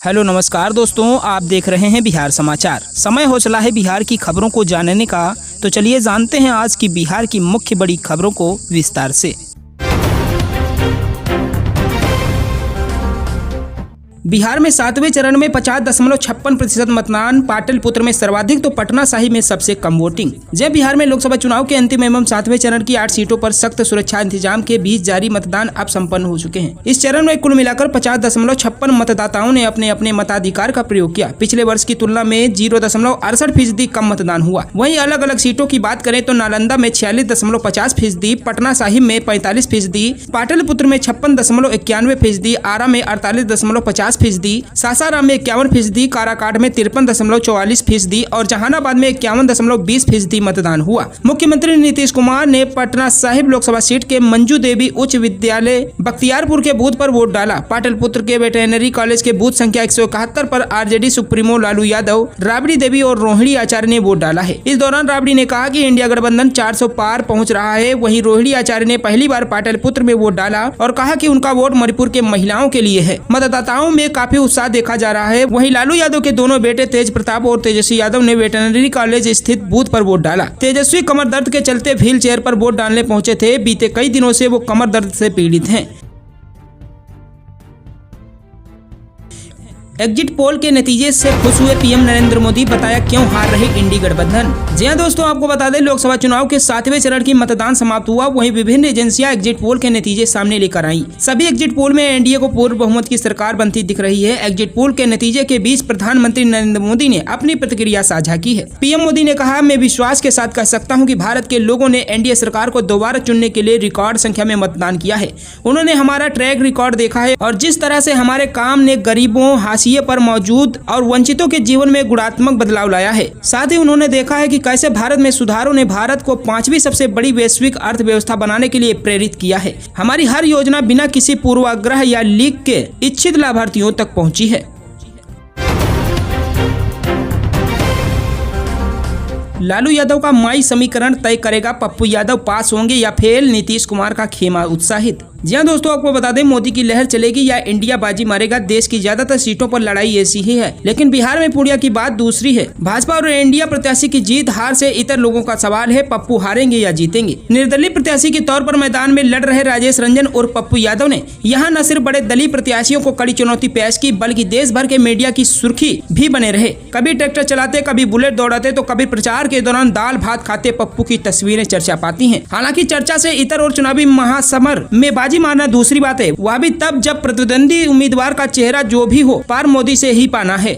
Hello नमस्कार दोस्तों, आप देख रहे हैं बिहार समाचार। समय हो चला है बिहार की खबरों को जानने का, तो चलिए जानते हैं आज की बिहार की मुख्य बड़ी खबरों को विस्तार से। बिहार में 7वें चरण में 50.56% मतदान, पाटलिपुत्र में सर्वाधिक तो पटना साहिब में सबसे कम वोटिंग। जब बिहार में लोकसभा चुनाव के अंतिम एवं 7वें चरण की 8 सीटों पर सख्त सुरक्षा इंतजाम के बीच जारी मतदान अब संपन्न हो चुके हैं। इस चरण में कुल मिलाकर 50.56 मतदाताओं ने अपने अपने मताधिकार का प्रयोग किया। पिछले वर्ष की तुलना में 0.68% कम मतदान हुआ। वहीं अलग अलग सीटों की बात करें तो नालंदा में 46.50%, पटना साहिब में 45%, पाटलिपुत्र में 56.91%, आरा में 48.50%, सासाराम में 51%, काराकाट में 53.44% और जहानाबाद में 51.20% मतदान हुआ। मुख्यमंत्री नीतीश कुमार ने पटना साहिब लोकसभा सीट के मंजू देवी उच्च विद्यालय बख्तियारपुर के बूथ पर वोट डाला। पाटलिपुत्र के वेटरनरी कॉलेज के बूथ संख्या 171 पर आरजेडी सुप्रीमो लालू यादव, राबड़ी देवी और रोहिणी आचार्य ने वोट डाला है। इस दौरान राबड़ी ने कहा कि इंडिया गठबंधन 400 पार पहुंच रहा है। वहीं रोहिणी आचार्य ने पहली बार पाटलिपुत्र में वोट डाला और कहा कि उनका वोट मणिपुर के महिलाओं के लिए है। मतदाताओं में काफी उत्साह देखा जा रहा है। वहीं लालू यादव के दोनों बेटे तेज प्रताप और तेजस्वी यादव ने वेटरनरी कॉलेज स्थित बूथ पर वोट डाला। तेजस्वी कमर दर्द के चलते व्हील चेयर पर वोट डालने पहुंचे थे। बीते कई दिनों से वो कमर दर्द से पीड़ित हैं। एग्जिट पोल के नतीजे से खुश हुए पीएम नरेंद्र मोदी, बताया क्यों हार रही इंडी गठबंधन। जी हां दोस्तों, आपको बता दें लोकसभा चुनाव के 7वें चरण की मतदान समाप्त हुआ। वहीं विभिन्न एजेंसियां एग्जिट पोल के नतीजे सामने लेकर आई। सभी एग्जिट पोल में एनडीए को पूर्ण बहुमत की सरकार बनती दिख रही है। एग्जिट पोल के नतीजे के बीच प्रधानमंत्री नरेंद्र मोदी ने अपनी प्रतिक्रिया साझा की है। पीएम मोदी ने कहा, मैं विश्वास के साथ कह सकता हूँ कि भारत के लोगों ने एनडीए सरकार को दोबारा चुनने के लिए रिकॉर्ड संख्या में मतदान किया है। उन्होंने हमारा ट्रैक रिकॉर्ड देखा है और जिस तरह से हमारे काम ने गरीबों, हाशिए पर मौजूद और वंचितों के जीवन में गुणात्मक बदलाव लाया है। साथ ही उन्होंने देखा है कि कैसे भारत में सुधारों ने भारत को 5वीं सबसे बड़ी वैश्विक अर्थव्यवस्था बनाने के लिए प्रेरित किया है। हमारी हर योजना बिना किसी पूर्वाग्रह या लीक के इच्छित लाभार्थियों तक पहुंची है। लालू यादव का माई समीकरण तय करेगा, पप्पू यादव पास होंगे या फेल, नीतीश कुमार का खेमा उत्साहित। जी हां दोस्तों, आपको बता दें मोदी की लहर चलेगी या इंडिया बाजी मारेगा। देश की ज्यादातर सीटों पर लड़ाई ऐसी ही है, लेकिन बिहार में पूर्णिया की बात दूसरी है। भाजपा और इंडिया प्रत्याशी की जीत हार से इतर लोगों का सवाल है, पप्पू हारेंगे या जीतेंगे। निर्दलीय प्रत्याशी के तौर पर मैदान में लड़ रहे राजेश रंजन और पप्पू यादव ने यहाँ न सिर्फ बड़े दलीय प्रत्याशियों को कड़ी चुनौती पेश की, बल्कि देश भर के मीडिया की सुर्खी भी बने रहे। कभी ट्रैक्टर चलाते, कभी बुलेट दौड़ाते, तो कभी प्रचार के दौरान दाल भात खाते पप्पू की तस्वीरें चर्चा पाती हैं। हालांकि चर्चा से इतर और चुनावी महासमर में बाजी मारना दूसरी बात है, वह भी तब जब प्रतिद्वंदी उम्मीदवार का चेहरा जो भी हो, पार मोदी से ही पाना है।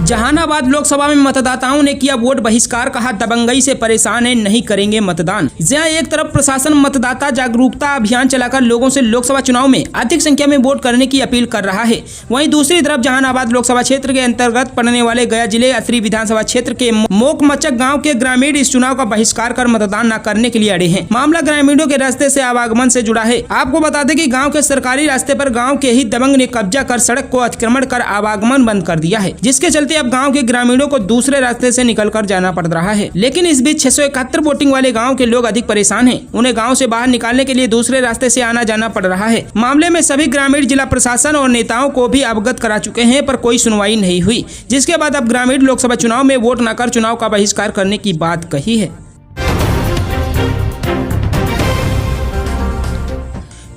जहानाबाद लोकसभा में मतदाताओं ने किया वोट बहिष्कार, कहा दबंगई से परेशान है, नहीं करेंगे मतदान। जहां एक तरफ प्रशासन मतदाता जागरूकता अभियान चलाकर लोगों से लोकसभा चुनाव में अधिक संख्या में वोट करने की अपील कर रहा है, वहीं दूसरी तरफ जहानाबाद लोकसभा क्षेत्र के अंतर्गत पड़ने वाले गया जिले अथरी विधानसभा क्षेत्र के मोकमचक गाँव के ग्रामीण इस चुनाव का बहिष्कार कर मतदान न करने के लिए अड़े हैं। मामला ग्रामीणों के रास्ते से आवागमन से जुड़ा है। आपको बता दें कि गाँव के सरकारी रास्ते पर गाँव के ही दबंग ने कब्जा कर सड़क को अतिक्रमण कर आवागमन बंद कर दिया है, जिसके चलते अब गांव के ग्रामीणों को दूसरे रास्ते से निकलकर जाना पड़ रहा है। लेकिन इस बीच 671 वोटिंग वाले गांव के लोग अधिक परेशान हैं। उन्हें गांव से बाहर निकालने के लिए दूसरे रास्ते से आना जाना पड़ रहा है। मामले में सभी ग्रामीण जिला प्रशासन और नेताओं को भी अवगत करा चुके हैं, पर कोई सुनवाई नहीं हुई, जिसके बाद अब ग्रामीण लोकसभा चुनाव में वोट न कर चुनाव का बहिष्कार करने की बात कही है।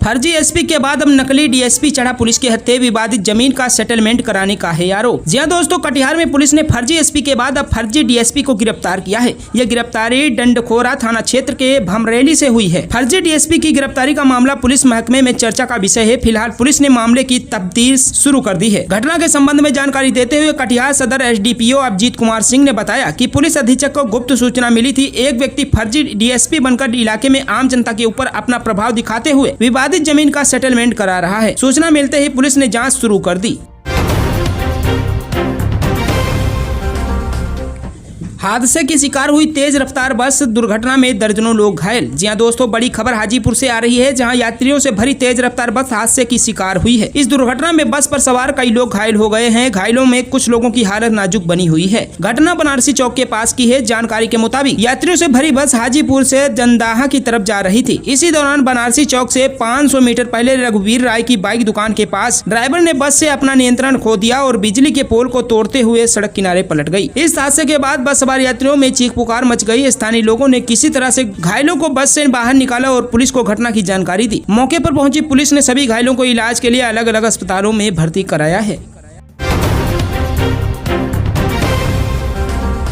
फर्जी एसपी के बाद अब नकली डीएसपी चढ़ा पुलिस के हत्थे, विवादित जमीन का सेटलमेंट कराने का है आरोप। जी हां दोस्तों, कटिहार में पुलिस ने फर्जी एसपी के बाद अब फर्जी डीएसपी को गिरफ्तार किया है। यह गिरफ्तारी डंडखोरा थाना क्षेत्र के भमरेली से हुई है। फर्जी डीएसपी की गिरफ्तारी का मामला पुलिस महकमे में चर्चा का विषय है। फिलहाल पुलिस ने मामले की तफ्तीश शुरू कर दी है। घटना के संबंध में जानकारी देते हुए कटिहार सदर एसडीपीओ अभिजीत कुमार सिंह ने बताया कि पुलिस अधीक्षक को गुप्त सूचना मिली थी। एक व्यक्ति फर्जी डीएसपी बनकर इलाके में आम जनता के ऊपर अपना प्रभाव दिखाते हुए विवादित जमीन का सेटलमेंट करा रहा है। सूचना मिलते ही पुलिस ने जांच शुरू कर दी। हादसे की शिकार हुई तेज रफ्तार बस दुर्घटना में दर्जनों लोग घायल। जी हां दोस्तों, बड़ी खबर हाजीपुर से आ रही है, जहां यात्रियों से भरी तेज रफ्तार बस हादसे की शिकार हुई है। इस दुर्घटना में बस पर सवार कई लोग घायल हो गए हैं। घायलों में कुछ लोगों की हालत नाजुक बनी हुई है। घटना बनारसी चौक के पास की है। जानकारी के मुताबिक यात्रियों से भरी बस हाजीपुर से जंदाहा की तरफ जा रही थी। इसी दौरान बनारसी चौक से 500 मीटर पहले रघुवीर राय की बाइक दुकान के पास ड्राइवर ने बस से अपना नियंत्रण खो दिया और बिजली के पोल को तोड़ते हुए सड़क किनारे पलट गई। इस हादसे के बाद बस सवार यात्रियों में चीख पुकार मच गई। स्थानीय लोगों ने किसी तरह से घायलों को बस से बाहर निकाला और पुलिस को घटना की जानकारी दी। मौके पर पहुंची पुलिस ने सभी घायलों को इलाज के लिए अलग अलग अस्पतालों में भर्ती कराया है।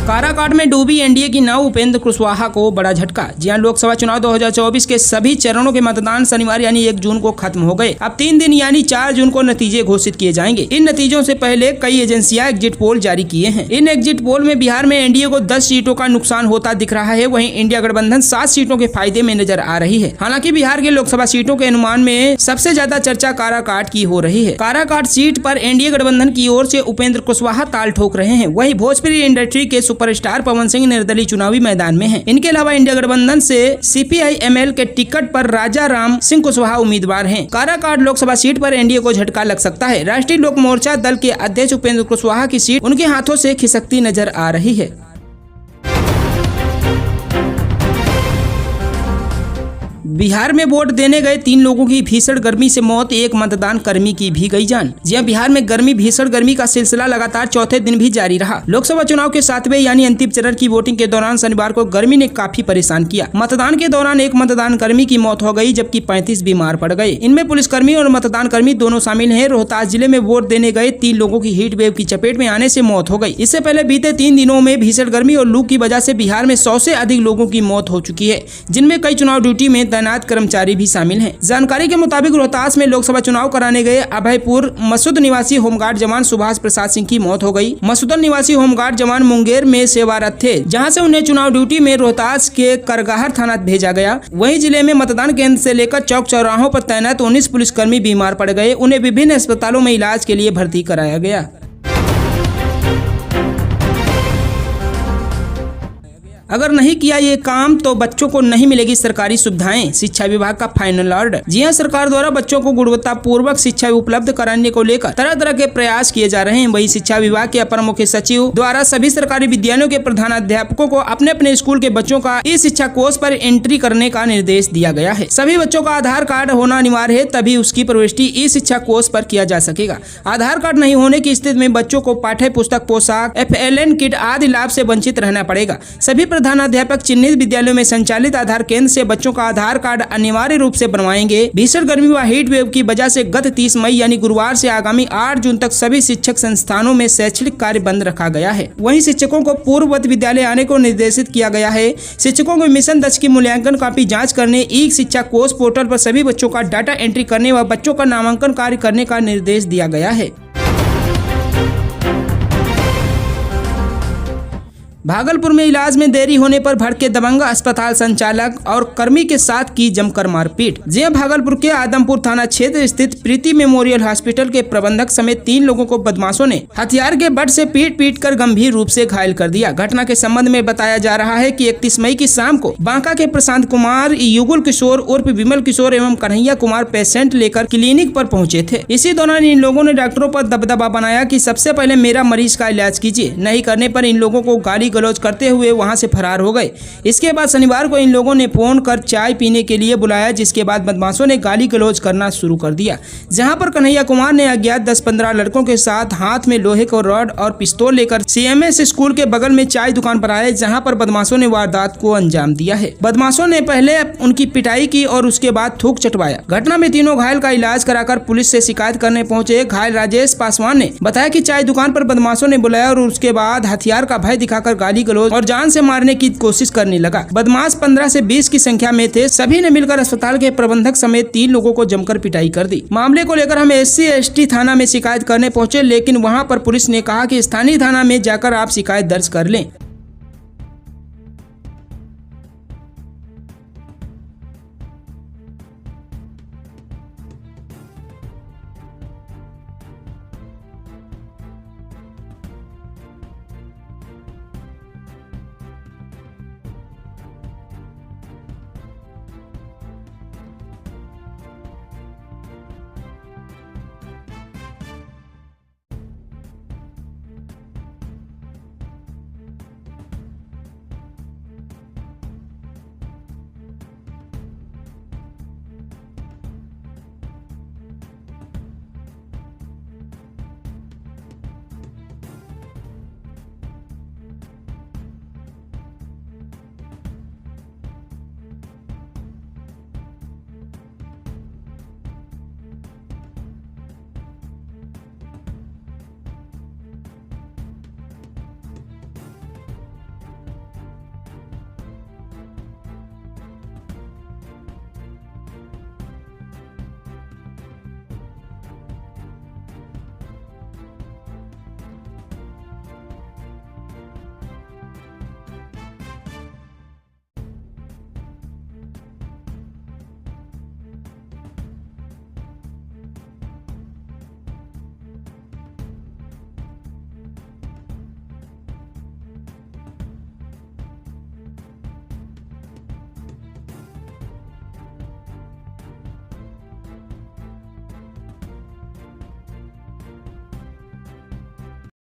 काराकाट में डूबी एनडीए की नाव उपेंद्र कुशवाहा को बड़ा झटका। जी हां, लोकसभा चुनाव 2024 के सभी चरणों के मतदान शनिवार यानी 1 जून को खत्म हो गए। अब 3 दिन यानी 4 जून को नतीजे घोषित किए जाएंगे। इन नतीजों से पहले कई एजेंसियां एग्जिट पोल जारी किए हैं। इन एग्जिट पोल में बिहार में एनडीए को 10 सीटों का नुकसान होता दिख रहा है। वहीं इंडिया गठबंधन 7 सीटों के फायदे में नजर आ रही है। हालांकि बिहार के लोकसभा सीटों के अनुमान में सबसे ज्यादा चर्चा काराकाट की हो रही है। काराकाट सीट पर एनडीए गठबंधन की ओर से उपेंद्र कुशवाहा ताल ठोक रहे हैं। वहीं भोजपुरी इंडस्ट्री के सुपरस्टार पवन सिंह निर्दलीय चुनावी मैदान में हैं। इनके अलावा इंडिया गठबंधन से CPI-ML के टिकट पर राजा राम सिंह कुशवाहा उम्मीदवार हैं। काराकाट लोकसभा सीट पर एनडीए को झटका लग सकता है। राष्ट्रीय लोक मोर्चा दल के अध्यक्ष उपेंद्र कुशवाहा की सीट उनके हाथों से खिसकती नजर आ रही है। बिहार में वोट देने गए 3 लोगों की भीषण गर्मी से मौत, एक मतदान कर्मी की भी गई जान। जी हां, बिहार में भीषण गर्मी का सिलसिला लगातार चौथे दिन भी जारी रहा। लोकसभा चुनाव के 7वें यानी अंतिम चरण की वोटिंग के दौरान शनिवार को गर्मी ने काफी परेशान किया। मतदान के दौरान एक मतदान कर्मी की मौत हो गई, जबकि 35 बीमार पड़ गए। इनमें पुलिसकर्मी और मतदान कर्मी दोनों शामिल हैं। रोहतास जिले में वोट देने गए 3 लोगों की हीट वेव की चपेट में आने से मौत हो गई। इससे पहले बीते 3 दिनों में भीषण गर्मी और लू की वजह से बिहार में 100 से अधिक लोगों की मौत हो चुकी है, जिनमें कई चुनाव ड्यूटी में तैनात कर्मचारी भी शामिल हैं। जानकारी के मुताबिक रोहतास में लोकसभा चुनाव कराने गए अभयपुर मसूद निवासी होमगार्ड जवान सुभाष प्रसाद सिंह की मौत हो गई। मसूदन निवासी होमगार्ड जवान मुंगेर में सेवारत थे, जहां से उन्हें चुनाव ड्यूटी में रोहतास के करगाहर थाना भेजा गया। वहीं जिले में मतदान केंद्र से लेकर चौक चौराहों पर तैनात 19 पुलिसकर्मी बीमार पड़ गए। उन्हें विभिन्न अस्पतालों में इलाज के लिए भर्ती कराया गया। अगर नहीं किया ये काम तो बच्चों को नहीं मिलेगी सरकारी सुविधाएं, शिक्षा विभाग का फाइनल ऑर्डर। जी हां, सरकार द्वारा बच्चों को गुणवत्तापूर्वक शिक्षा उपलब्ध कराने को लेकर तरह तरह के प्रयास किए जा रहे हैं। वहीं शिक्षा विभाग के अपर मुख्य सचिव द्वारा सभी सरकारी विद्यालयों के प्रधानाध्यापकों को अपने अपने स्कूल के बच्चों का ई शिक्षा कोष पर एंट्री करने का निर्देश दिया गया है। सभी बच्चों का आधार कार्ड होना अनिवार्य है, तभी उसकी प्रविष्टि ई शिक्षा कोष पर किया जा सकेगा। आधार कार्ड नहीं होने की स्थिति में बच्चों को पाठ्य पुस्तक, पोशाक, FLN किट आदि लाभ से वंचित रहना पड़ेगा। सभी प्रधानाध्यापक चिन्हित विद्यालयों में संचालित आधार केंद्र से बच्चों का आधार कार्ड अनिवार्य रूप से बनवाएंगे। भीषण गर्मी व हीट वेव की वजह से गत 30 मई यानी गुरुवार से आगामी 8 जून तक सभी शिक्षक संस्थानों में शैक्षणिक कार्य बंद रखा गया है। वहीं शिक्षकों को पूर्ववत विद्यालय आने को निर्देशित किया गया है। शिक्षकों को मिशन 10 की मूल्यांकन कॉपी जाँच करने, ई शिक्षा कोष पोर्टल पर सभी बच्चों का डाटा एंट्री करने व बच्चों का नामांकन कार्य करने का निर्देश दिया गया है। भागलपुर में इलाज में देरी होने पर भड़के दबंग, अस्पताल संचालक और कर्मी के साथ की जमकर मारपीट। जी हां, भागलपुर के आदमपुर थाना क्षेत्र स्थित प्रीति मेमोरियल हॉस्पिटल के प्रबंधक समेत 3 लोगों को बदमाशों ने हथियार के बट से पीट कर गंभीर रूप से घायल कर दिया। घटना के संबंध में बताया जा रहा है कि 31 मई की शाम को बांका के प्रशांत कुमार, युगल किशोर उर्फ विमल किशोर एवं कन्हैया कुमार पेशेंट लेकर क्लिनिक पर पहुंचे थे। इसी दौरान इन लोगों ने डॉक्टरों पर दबदबा बनाया कि सबसे पहले मेरा मरीज का इलाज कीजिए। नहीं करने पर इन लोगों को गाली गलौज करते हुए वहां से फरार हो गए। इसके बाद शनिवार को इन लोगों ने फोन कर चाय पीने के लिए बुलाया, जिसके बाद बदमाशों ने गाली गलौज करना शुरू कर दिया। जहां पर कन्हैया कुमार ने अज्ञात 10-15 लड़कों के साथ हाथ में लोहे का रॉड और पिस्तौल लेकर CMS स्कूल के बगल में चाय दुकान पर आए, जहां पर बदमाशों ने वारदात को अंजाम दिया है। बदमाशों ने पहले उनकी पिटाई की और उसके बाद थूक चटवाया। घटना में तीनों घायल का इलाज कराकर पुलिस से शिकायत करने पहुंचे। घायल राजेश पासवान ने बताया कि चाय दुकान पर बदमाशों ने बुलाया और उसके बाद हथियार का भय दिखाकर गाली गलौज और जान से मारने की कोशिश करने लगा। बदमाश 15 से 20 की संख्या में थे। सभी ने मिलकर अस्पताल के प्रबंधक समेत 3 लोगों को जमकर पिटाई कर दी। मामले को लेकर हम SC/ST थाना में शिकायत करने पहुंचे, लेकिन वहां पर पुलिस ने कहा कि स्थानीय थाना में जाकर आप शिकायत दर्ज कर लें।